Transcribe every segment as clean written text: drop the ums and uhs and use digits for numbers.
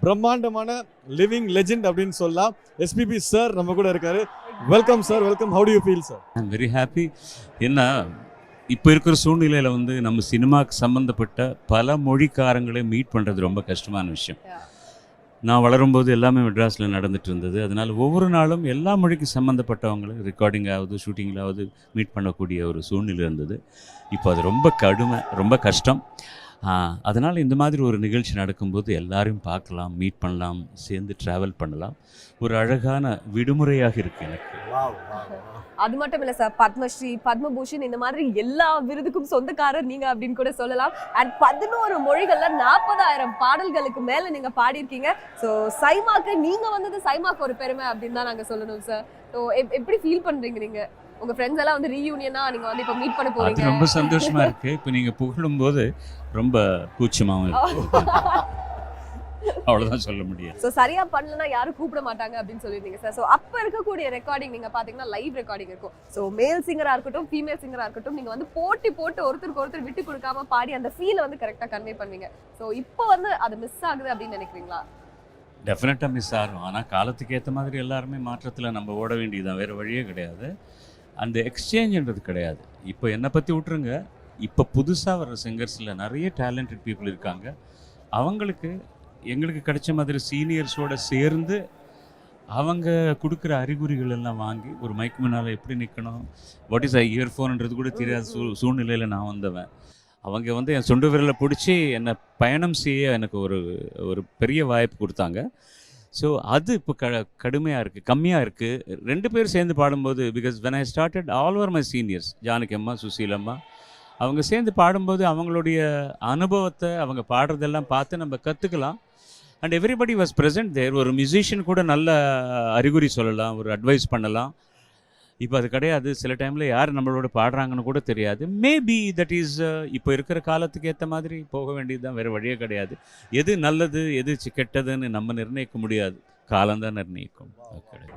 பிரம்மாண்டமான living legend அப்படின்னு சொல்லலாம். எஸ்பிபி சார் நம்ம கூட இருக்காரு. Welcome sir, welcome. How to you feel sir? I am very happy. ஏன்னா இப்போ இருக்கிற சூழ்நிலையில் வந்து நம்ம சினிமாவுக்கு சம்மந்தப்பட்ட பல மொழிக்காரங்களை மீட் பண்ணுறது ரொம்ப கஷ்டமான விஷயம். நான் வளரும்போது எல்லாமே மெட்ராஸில் நடந்துட்டு இருந்தது. அதனால் ஒவ்வொரு நாளும் எல்லா மொழிக்கு சம்மந்தப்பட்டவங்களை ரெக்கார்டிங் ஆகுது, ஷூட்டிங்கிலாவது மீட் பண்ணக்கூடிய ஒரு சூழ்நிலை இருந்தது. இப்போ அது ரொம்ப கடுமை, ரொம்ப கஷ்டம். அதனால் இந்த மாதிரி ஒரு நிகழ்ச்சி நடக்கும்போது எல்லாரையும் பார்க்கலாம், மீட் பண்ணலாம், சேர்ந்து ட்ராவல் பண்ணலாம். ஒரு அழகான விடுமுறையாக இருக்குது எனக்கு. அது மட்டும் இல்ல சார், பத்மஸ்ரீ, பத்மபூஷன் இந்த மாதிரி எல்லா விருதுக்கும் சொந்தக்காரர் நீங்க அப்படின்னு கூட சொல்லலாம். அண்ட் 11 மொழிகள்ல 40,000 பாடல்களுக்கு மேல நீங்க பாடியிருக்கீங்க. ஸோ சைமாக்கு நீங்க வந்தது சைமாக்கு ஒரு பெருமை அப்படின்னு தான் நாங்க சொல்லணும் சார். ஸோ எப்படி ஃபீல் பண்றீங்க நீங்க? உங்க ஃப்ரெண்ட்ஸ் எல்லாம் வந்து ரீயூனியனா நீங்க வந்து இப்ப மீட் பண்ண போறீங்க. அது ரொம்ப சந்தோஷமா இருக்கு. இப்போ நீங்க புகழும்போது ரொம்ப கூச்சமாவும் இருக்கு. அவ்வளவுதான் சொல்ல முடியும். ஸோ சரியா பண்ணலன்னா யாரும் கூப்பிட மாட்டாங்க அப்படின்னு சொல்லியிருந்தீங்க சார். ஸோ அப்போ இருக்கக்கூடிய ரெக்கார்டிங் நீங்க பாத்தீங்கன்னா லைவ் ரெக்கார்டிங் இருக்கும். ஸோ மேல் சிங்கரா இருக்கட்டும், ஃபீமேல் சிங்கரா இருக்கட்டும், நீங்க வந்து போட்டி போட்டு ஒருத்தருக்கு ஒருத்தர் விட்டு கொடுக்காம பாடி அந்த ஃபீலை வந்து கரெக்டா கன்வே பண்ணுவீங்க. ஸோ இப்போ வந்து அது மிஸ் ஆகுது அப்படின்னு நினைக்கிறீங்களா? டெஃபினட்டாக மிஸ் ஆகும். ஆனால் காலத்துக்கு ஏற்ற மாதிரி எல்லாருமே மாற்றத்தில் நம்ம ஓட வேண்டியதுதான், வேறு வழியே கிடையாது. அந்த எக்ஸ்சேஞ்சுன்றது கிடையாது. இப்போ என்னை பற்றி விட்டுருங்க, இப்போ புதுசாக வர்ற சிங்கர்ஸில் நிறைய டேலண்டட் பீப்புள் இருக்காங்க. அவங்களுக்கு எங்களுக்கு கிடைச்ச மாதிரி சீனியர்ஸோடு சேர்ந்து அவங்க கொடுக்குற அறிகுறிகள் எல்லாம் வாங்கி ஒரு மைக் முன்னால் எப்படி நிற்கணும், வாட் இஸ் இயர்ஃபோன்ன்றது கூட தெரியாத சூழ்நிலையில் நான் வந்தவன். அவங்க வந்து என் சொண்டு விரலை பிடிச்சி என்னை பயணம் செய்ய எனக்கு ஒரு பெரிய வாய்ப்பு கொடுத்தாங்க. ஸோ அது இப்போ கடுமையாக இருக்குது, கம்மியாக இருக்குது. 2 பேர் சேர்ந்து பாடும்போது, because when I started all over my seniors, Janaki அம்மா, சுசீலம்மா, அவங்க சேர்ந்து பாடும்போது அவங்களுடைய அனுபவத்தை அவங்க பாடுறதெல்லாம் பார்த்து நம்ம கற்றுக்கலாம். அண்ட் எவ்ரிபடி வாஸ் ப்ரெசென்ட் தேர். ஒரு மியூசிஷியன் கூட நல்ல அறிகுறி சொல்லலாம், ஒரு அட்வைஸ் பண்ணலாம். இப்போ அது கிடையாது. சில டைமில் யார் நம்மளோட பாடுறாங்கன்னு கூட தெரியாது. மேபி தட் இஸ் இப்போ இருக்கிற காலத்துக்கு ஏற்ற மாதிரி போக வேண்டியது தான், வேறு வழியே கிடையாது. எது நல்லது எது கெட்டதுன்னு நம்ம நிர்ணயிக்க முடியாது, காலம்தான் நிர்ணயிக்கும்.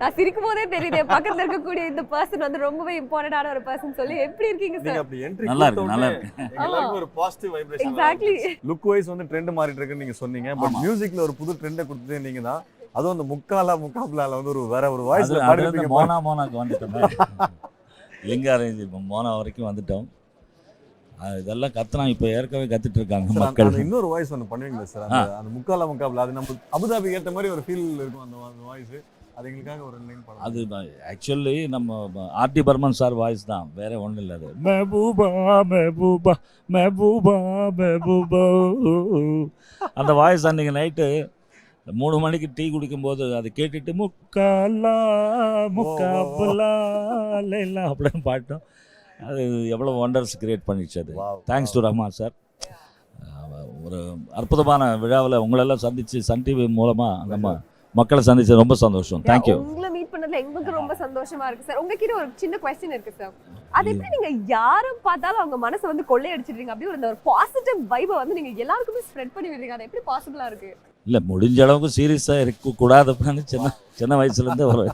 நான் சிரிக்கும் போதே தெரியுது பக்கத்துல இருக்கக்கூடிய இந்த பர்சன் வந்து ரொம்பவே இம்பார்ட்டன்டான ஒரு பர்சன். சொல்லி எப்படி இருக்கீங்க சார்? நல்லா இருக்கு, நல்லா இருக்கு. எல்லாருக்கும் ஒரு positive vibration. Exactly. Look wise வந்து ட்ரெண்ட் மாறிட்டு இருக்குன்னு நீங்க சொன்னீங்க. பட் மியூசிக்ல ஒரு புது ட்ரெண்டை கொடுத்ததே நீங்க தான். அதுவும் அந்த முக்காப்லால வந்து ஒரு வேற ஒரு வாய்ஸ்ல பாடுறீங்க. மோனாக்கு வந்துட்டோம், லிங்காரேஞ்சி மோனா வரைக்கும் வந்துட்டோம். இதெல்லாம் கத்துனா இப்போ ஏற்கனவே கத்துட்டு இருக்காங்க மக்கள். இன்னொரு வாய்ஸ் ஒன்று பண்ணுவீங்களா சார்? அந்த முக்காப்லா அது நம்ம அபுதாபி ஏற்ற மாதிரி ஒரு ஃபீல் இருக்கும் அந்த வாய்ஸ். அது எங்களுக்காக ஒரு லைன் பாடுங்க. அது ஆக்சுவலி நம்ம ஆர்டி பர்மன் சார் வாய்ஸ் தான், வேற ஒன்றும் இல்லை. அது மெஹபூபா மெஹபூபா மெஹபூபா மெஹபூபா அந்த வாய்ஸ் அன்றைக்கி நைட்டு 3 மணிக்கு டீ குடிக்கும்போது அதை கேட்டுட்டு முக்காலா முக்காபலா எல்லாம் அப்படின்னு பாட்டோம். அது எவ்வளோ ஒண்டர்ஸ் கிரியேட் பண்ணிடுச்சு. அது தேங்க்ஸ் டு ரஹ்மான் சார். ஒரு அற்புதமான விழாவில் உங்களெல்லாம் சந்தித்து சன் டிவி மூலமாக நம்ம மக்களை சந்திச்சது ரொம்ப சந்தோஷம். தேங்க்யூ. உங்களை மீட் பண்ணதுல எங்களுக்கு ரொம்ப சந்தோஷமா இருக்கு சார். உங்ககிட்ட ஒரு சின்ன क्वेश्चन இருக்கு சார். அது எப்படி நீங்க யாரும் பார்த்தாலும் அவங்க மனசை வந்து கொள்ளையடிச்சிடுறீங்க, அப்படியே ஒரு பாசிட்டிவ் வைபை வந்து நீங்க எல்லாருக்குமே ஸ்ப்ரெட் பண்ணி விடுறீங்க? அது எப்படி பாசிபிளா இருக்கு? இல்லை, முடிஞ்ச அளவுக்கு சீரியஸாக இருக்கக்கூடாதுன்னு சின்ன வயசுலேருந்து ஒரு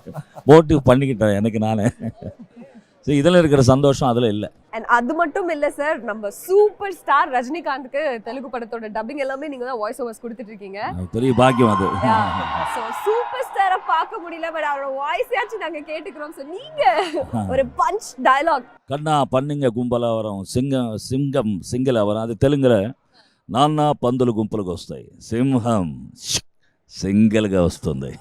மோட்டிவ் பண்ணிக்கிட்டேன் எனக்கு நானே. ஸோ இதில் இருக்கிற சந்தோஷம் அதில் இல்லை. அண்ட் அது மட்டும் இல்லை சார், நம்ம சூப்பர் ஸ்டார் ரஜினிகாந்துக்கு தெலுங்கு படத்தோட டப்பிங் எல்லாமே நீங்க தான் வாய்ஸ் ஓவர்ஸ் கொடுத்துட்டு இருக்கீங்க. பெரிய பாக்கியம் அது. ஸோ சூப்பர் ஸ்டாரை பார்க்க முடியல, பட் அவரோட வாய்ஸ் ஆச்சும் நாங்கள் கேட்டுக்கிறோம். ஸோ நீங்க ஒரு பஞ்ச் டயலாக். கண்ணா பண்ணுங்க கும்பலா வரும், సింగం సింగల వరం. అది తెలుగులో నాన్న పందులు గుంపులకు వస్తాయి, సింహం సింగిల్గా వస్తుంది.